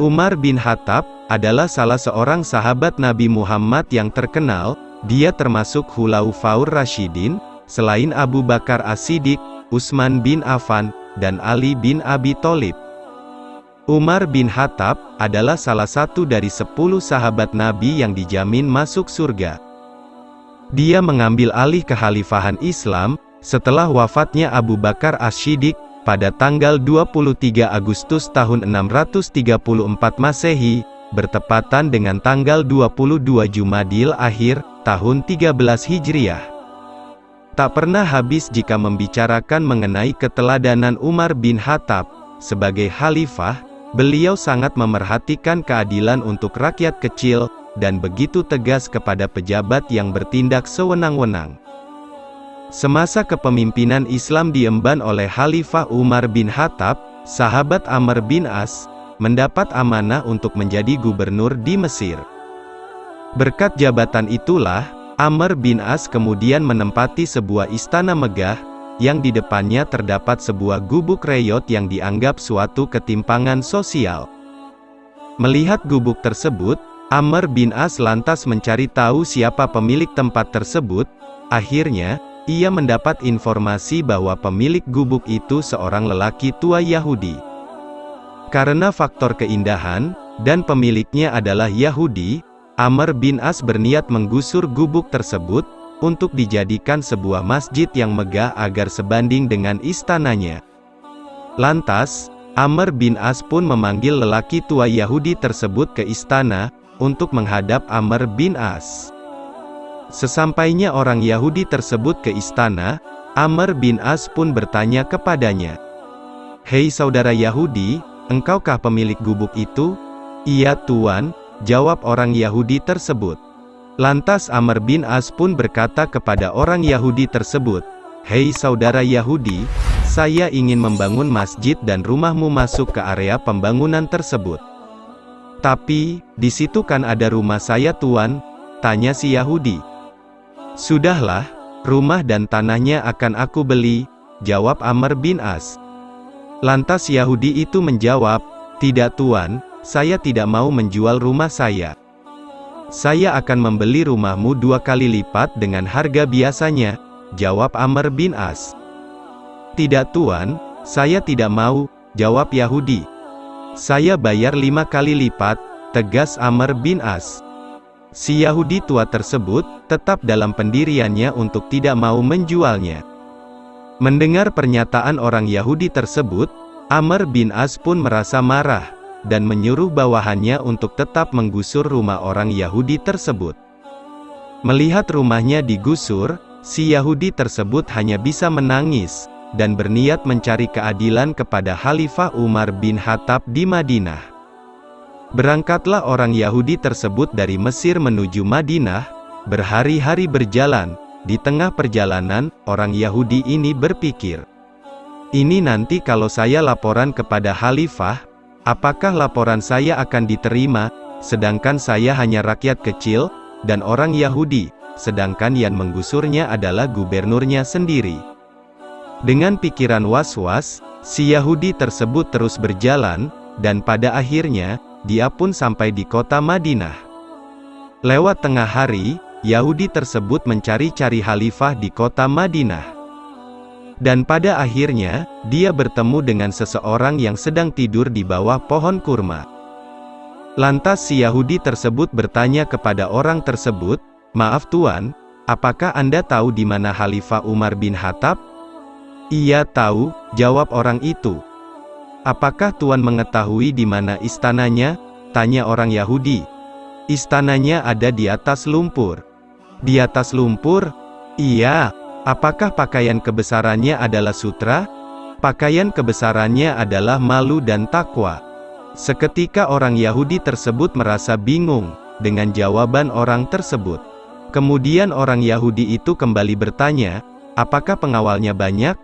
Umar bin Khattab adalah salah seorang sahabat Nabi Muhammad yang terkenal. Dia termasuk Khulafaur Rasyidin, selain Abu Bakar As-Siddiq, Utsman bin Affan, dan Ali bin Abi Thalib. Umar bin Khattab adalah salah satu dari 10 sahabat Nabi yang dijamin masuk surga. Dia mengambil alih kekhalifahan Islam setelah wafatnya Abu Bakar As-Siddiq pada tanggal 23 Agustus tahun 634 Masehi, bertepatan dengan tanggal 22 Jumadil Akhir, tahun 13 Hijriah. Tak pernah habis jika membicarakan mengenai keteladanan Umar bin Khattab. Sebagai khalifah, beliau sangat memerhatikan keadilan untuk rakyat kecil, dan begitu tegas kepada pejabat yang bertindak sewenang-wenang. Semasa kepemimpinan Islam diemban oleh Khalifah Umar bin Khattab, sahabat Amr bin As mendapat amanah untuk menjadi gubernur di Mesir. Berkat jabatan itulah, Amr bin As kemudian menempati sebuah istana megah, yang di depannya terdapat sebuah gubuk reyot yang dianggap suatu ketimpangan sosial. Melihat gubuk tersebut, Amr bin As lantas mencari tahu siapa pemilik tempat tersebut. Akhirnya, ia mendapat informasi bahwa pemilik gubuk itu seorang lelaki tua Yahudi. Karena faktor keindahan, dan pemiliknya adalah Yahudi, Amr bin As berniat menggusur gubuk tersebut, untuk dijadikan sebuah masjid yang megah agar sebanding dengan istananya. Lantas, Amr bin As pun memanggil lelaki tua Yahudi tersebut ke istana, untuk menghadap Amr bin As. Sesampainya orang Yahudi tersebut ke istana, Amr bin As pun bertanya kepadanya, "Hei saudara Yahudi, engkaukah pemilik gubuk itu?" "Iya Tuan," jawab orang Yahudi tersebut. Lantas Amr bin As pun berkata kepada orang Yahudi tersebut, "Hei saudara Yahudi, saya ingin membangun masjid dan rumahmu masuk ke area pembangunan tersebut." "Tapi, di situ kan ada rumah saya Tuan," tanya si Yahudi. "Sudahlah, rumah dan tanahnya akan aku beli," jawab Amr bin As. Lantas Yahudi itu menjawab, "Tidak Tuan, saya tidak mau menjual rumah saya. Saya akan membeli rumahmu 2 kali lipat dengan harga biasanya," jawab Amr bin As. "Tidak Tuan, saya tidak mau," jawab Yahudi. "Saya bayar 5 kali lipat," tegas Amr bin As. Si Yahudi tua tersebut tetap dalam pendiriannya untuk tidak mau menjualnya. Mendengar pernyataan orang Yahudi tersebut, Amr bin As pun merasa marah, dan menyuruh bawahannya untuk tetap menggusur rumah orang Yahudi tersebut. Melihat rumahnya digusur, si Yahudi tersebut hanya bisa menangis, dan berniat mencari keadilan kepada Khalifah Umar bin Khattab di Madinah. Berangkatlah orang Yahudi tersebut dari Mesir menuju Madinah, berhari-hari berjalan. Di tengah perjalanan, orang Yahudi ini berpikir, "Ini nanti kalau saya laporan kepada Khalifah, apakah laporan saya akan diterima, sedangkan saya hanya rakyat kecil, dan orang Yahudi, sedangkan yang menggusurnya adalah gubernurnya sendiri." Dengan pikiran was-was, si Yahudi tersebut terus berjalan, dan pada akhirnya, dia pun sampai di kota Madinah. Lewat tengah hari, Yahudi tersebut mencari-cari Khalifah di kota Madinah. Dan pada akhirnya, dia bertemu dengan seseorang yang sedang tidur di bawah pohon kurma. Lantas si Yahudi tersebut bertanya kepada orang tersebut, "Maaf Tuan, apakah Anda tahu di mana Khalifah Umar bin Khattab?" "Iya tahu," jawab orang itu. "Apakah Tuan mengetahui di mana istananya?" tanya orang Yahudi. "Istananya ada di atas lumpur." "Di atas lumpur?" "Iya." "Apakah pakaian kebesarannya adalah sutra?" "Pakaian kebesarannya adalah malu dan takwa." Seketika orang Yahudi tersebut merasa bingung dengan jawaban orang tersebut. Kemudian orang Yahudi itu kembali bertanya, "Apakah pengawalnya banyak?"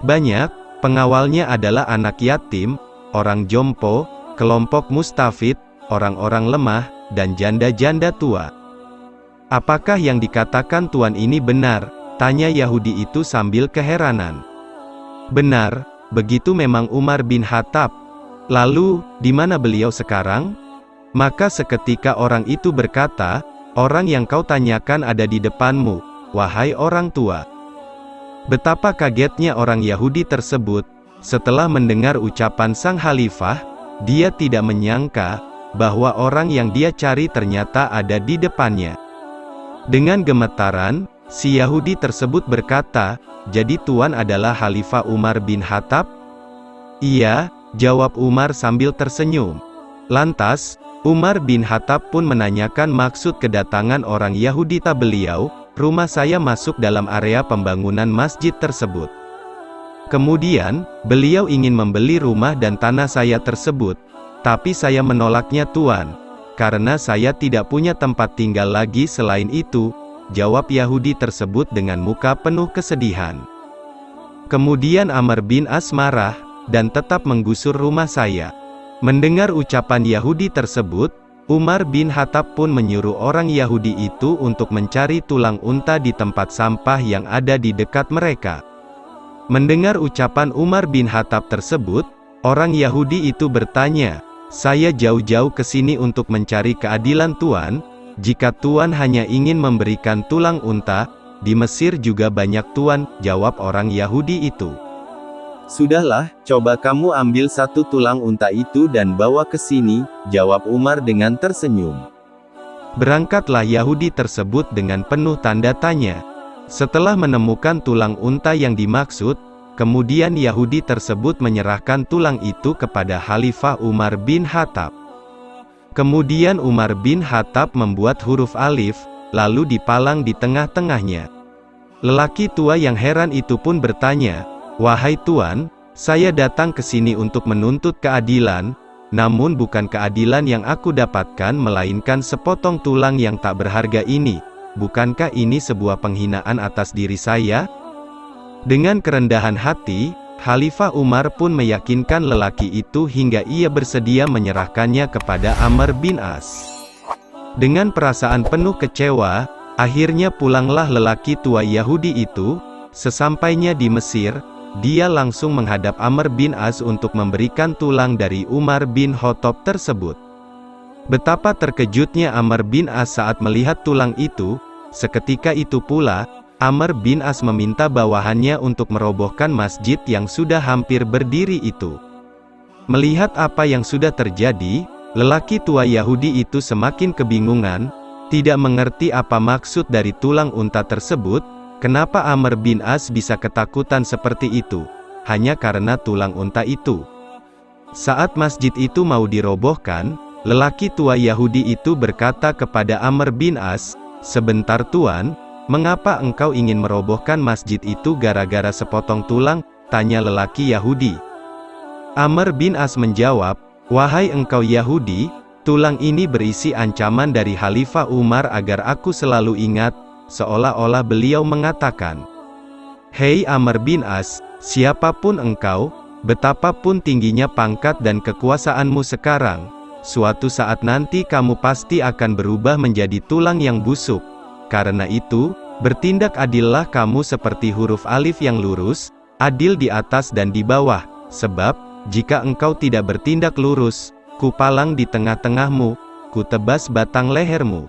"Banyak. Pengawalnya adalah anak yatim, orang jompo, kelompok mustafid, orang-orang lemah, dan janda-janda tua." "Apakah yang dikatakan Tuan ini benar?" tanya Yahudi itu sambil keheranan. "Benar, begitu memang Umar bin Khattab," Lalu, di mana beliau sekarang? Maka seketika orang itu berkata, orang yang kau tanyakan ada di depanmu, wahai orang tua. Betapa kagetnya orang Yahudi tersebut, setelah mendengar ucapan sang khalifah, dia tidak menyangka, bahwa orang yang dia cari ternyata ada di depannya. Dengan gemetaran, si Yahudi tersebut berkata, jadi Tuan adalah Khalifah Umar bin Khattab? Iya, jawab Umar sambil tersenyum. Lantas, Umar bin Khattab pun menanyakan maksud kedatangan orang Yahudi beliau, rumah saya masuk dalam area pembangunan masjid tersebut. Kemudian, beliau ingin membeli rumah dan tanah saya tersebut, tapi saya menolaknya Tuan, karena saya tidak punya tempat tinggal lagi selain itu, jawab Yahudi tersebut dengan muka penuh kesedihan. Kemudian Amr bin As marah, dan tetap menggusur rumah saya. Mendengar ucapan Yahudi tersebut, Umar bin Khattab pun menyuruh orang Yahudi itu untuk mencari tulang unta di tempat sampah yang ada di dekat mereka. Mendengar ucapan Umar bin Khattab tersebut, orang Yahudi itu bertanya, saya jauh-jauh ke sini untuk mencari keadilan Tuan, jika Tuan hanya ingin memberikan tulang unta, di Mesir juga banyak Tuan, jawab orang Yahudi itu. Sudahlah, coba kamu ambil satu tulang unta itu dan bawa ke sini, jawab Umar dengan tersenyum. Berangkatlah Yahudi tersebut dengan penuh tanda tanya. Setelah menemukan tulang unta yang dimaksud, kemudian Yahudi tersebut menyerahkan tulang itu kepada Khalifah Umar bin Khattab. Kemudian Umar bin Khattab membuat huruf alif, lalu dipalang di tengah-tengahnya. Lelaki tua yang heran itu pun bertanya, wahai Tuan, saya datang ke sini untuk menuntut keadilan, namun bukan keadilan yang aku dapatkan melainkan sepotong tulang yang tak berharga ini. Bukankah ini sebuah penghinaan atas diri saya? Dengan kerendahan hati, Khalifah Umar pun meyakinkan lelaki itu hingga ia bersedia menyerahkannya kepada Amr bin As. Dengan perasaan penuh kecewa, akhirnya pulanglah lelaki tua Yahudi itu. Sesampainya di Mesir, dia langsung menghadap Amr bin As untuk memberikan tulang dari Umar bin Khattab tersebut. Betapa terkejutnya Amr bin As saat melihat tulang itu. Seketika itu pula, Amr bin As meminta bawahannya untuk merobohkan masjid yang sudah hampir berdiri itu. Melihat apa yang sudah terjadi, lelaki tua Yahudi itu semakin kebingungan, tidak mengerti apa maksud dari tulang unta tersebut, kenapa Amr bin As bisa ketakutan seperti itu, hanya karena tulang unta itu. Saat masjid itu mau dirobohkan, lelaki tua Yahudi itu berkata kepada Amr bin As, sebentar Tuan, mengapa engkau ingin merobohkan masjid itu gara-gara sepotong tulang? Tanya lelaki Yahudi. Amr bin As menjawab, wahai engkau Yahudi, tulang ini berisi ancaman dari Khalifah Umar agar aku selalu ingat, seolah-olah beliau mengatakan, hei Amr bin As, siapapun engkau, betapapun tingginya pangkat dan kekuasaanmu sekarang, suatu saat nanti kamu pasti akan berubah menjadi tulang yang busuk. Karena itu, bertindak adillah kamu seperti huruf alif yang lurus, adil di atas dan di bawah, sebab, jika engkau tidak bertindak lurus, kupalang di tengah-tengahmu, kutebas batang lehermu.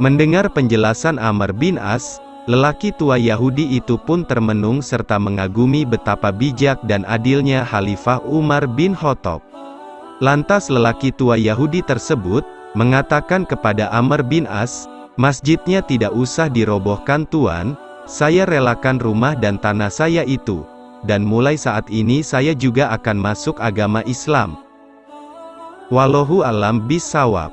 Mendengar penjelasan Amr bin As, lelaki tua Yahudi itu pun termenung serta mengagumi betapa bijak dan adilnya Khalifah Umar bin Khattab. Lantas lelaki tua Yahudi tersebut, mengatakan kepada Amr bin As, masjidnya tidak usah dirobohkan Tuan, saya relakan rumah dan tanah saya itu, dan mulai saat ini saya juga akan masuk agama Islam. Wallahu a'lam bishawab.